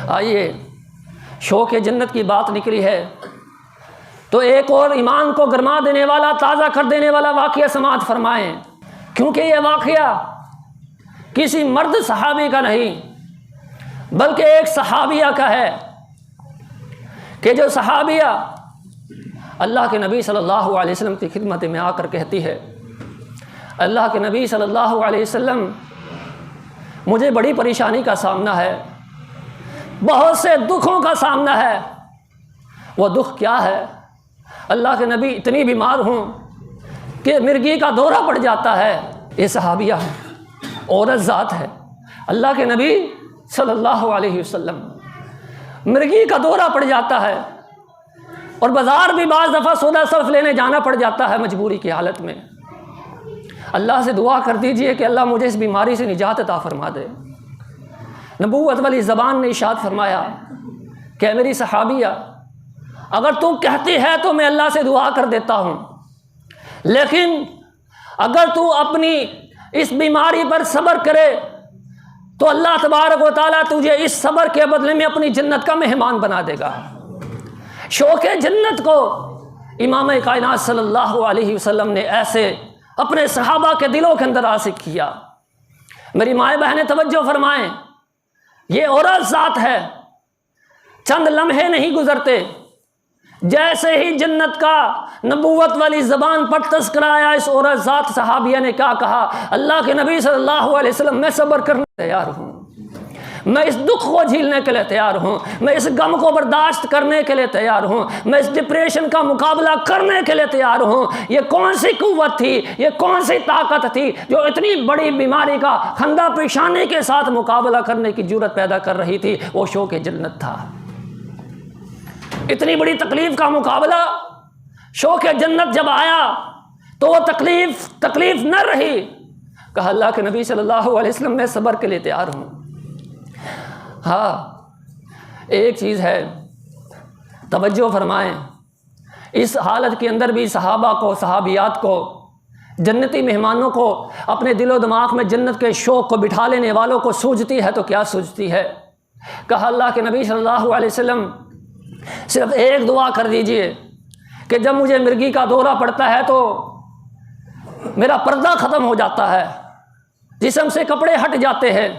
آئیے شوق جنت کی بات نکلی ہے تو ایک اور ایمان کو گرما دینے والا، تازہ کر دینے والا واقعہ سماعت فرمائیں، کیونکہ یہ واقعہ کسی مرد صحابی کا نہیں بلکہ ایک صحابیہ کا ہے کہ جو صحابیہ اللہ کے نبی صلی اللہ علیہ وسلم کی خدمت میں آ کر کہتی ہے، اللہ کے نبی صلی اللہ علیہ وسلم مجھے بڑی پریشانی کا سامنا ہے، بہت سے دکھوں کا سامنا ہے۔ وہ دکھ کیا ہے؟ اللہ کے نبی اتنی بیمار ہوں کہ مرگی کا دورہ پڑ جاتا ہے۔ یہ صحابیہ ہے، عورت ذات ہے، اللہ کے نبی صلی اللہ علیہ وسلم مرگی کا دورہ پڑ جاتا ہے اور بازار بھی بعض دفعہ سودا صرف لینے جانا پڑ جاتا ہے مجبوری کی حالت میں۔ اللہ سے دعا کر دیجئے کہ اللہ مجھے اس بیماری سے نجات عطا فرما دے۔ نبوت والی زبان نے ارشاد فرمایا کہ میری صحابیہ اگر تو کہتی ہے تو میں اللہ سے دعا کر دیتا ہوں، لیکن اگر تو اپنی اس بیماری پر صبر کرے تو اللہ تبارک و تعالیٰ تجھے اس صبر کے بدلے میں اپنی جنت کا مہمان بنا دے گا۔ شوق جنت کو امام کائنات صلی اللہ علیہ وسلم نے ایسے اپنے صحابہ کے دلوں کے اندر راسخ کیا۔ میری مائیں بہنیں توجہ فرمائیں، یہ عورت ذات ہے، چند لمحے نہیں گزرتے جیسے ہی جنت کا نبوت والی زبان پر تذکرہ آیا، اس عورت ذات صحابیہ نے کیا کہا؟ اللہ کے نبی صلی اللہ علیہ وسلم میں صبر کرنے تیار ہوں، میں اس دکھ کو جھیلنے کے لیے تیار ہوں، میں اس غم کو برداشت کرنے کے لیے تیار ہوں، میں اس ڈپریشن کا مقابلہ کرنے کے لیے تیار ہوں۔ یہ کون سی قوت تھی، یہ کون سی طاقت تھی جو اتنی بڑی بیماری کا خندہ پیشانی کے ساتھ مقابلہ کرنے کی جرأت پیدا کر رہی تھی؟ وہ شوق جنت تھا۔ اتنی بڑی تکلیف کا مقابلہ، شوق جنت جب آیا تو وہ تکلیف نہ رہی، کہا اللہ کے نبی صلی اللہ علیہ وسلم میں صبر کے لیے تیار ہوں۔ ہاں ایک چیز ہے، توجہ فرمائیں، اس حالت کے اندر بھی صحابہ کو، صحابیات کو، جنتی مہمانوں کو اپنے دل و دماغ میں جنت کے شوق کو بٹھا لینے والوں کو سوجتی ہے تو کیا سوجتی ہے؟ کہا اللہ کے نبی صلی اللہ علیہ وسلم صرف ایک دعا کر دیجئے کہ جب مجھے مرگی کا دورہ پڑتا ہے تو میرا پردہ ختم ہو جاتا ہے، جسم سے کپڑے ہٹ جاتے ہیں،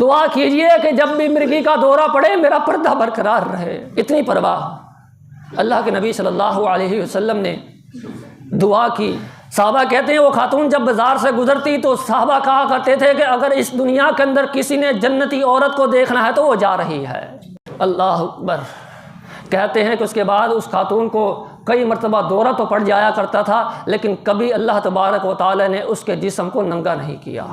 دعا کیجئے کہ جب بھی مرگی کا دورہ پڑے میرا پردہ برقرار رہے۔ اتنی پرواہ اللہ کے نبی صلی اللہ علیہ وسلم نے دعا کی۔ صحابہ کہتے ہیں وہ خاتون جب بازار سے گزرتی تو صحابہ کہا کرتے تھے کہ اگر اس دنیا کے اندر کسی نے جنتی عورت کو دیکھنا ہے تو وہ جا رہی ہے۔ اللہ اکبر۔ کہتے ہیں کہ اس کے بعد اس خاتون کو کئی مرتبہ دورہ تو پڑ جایا کرتا تھا، لیکن کبھی اللہ تبارک و تعالی نے اس کے جسم کو ننگا نہیں کیا۔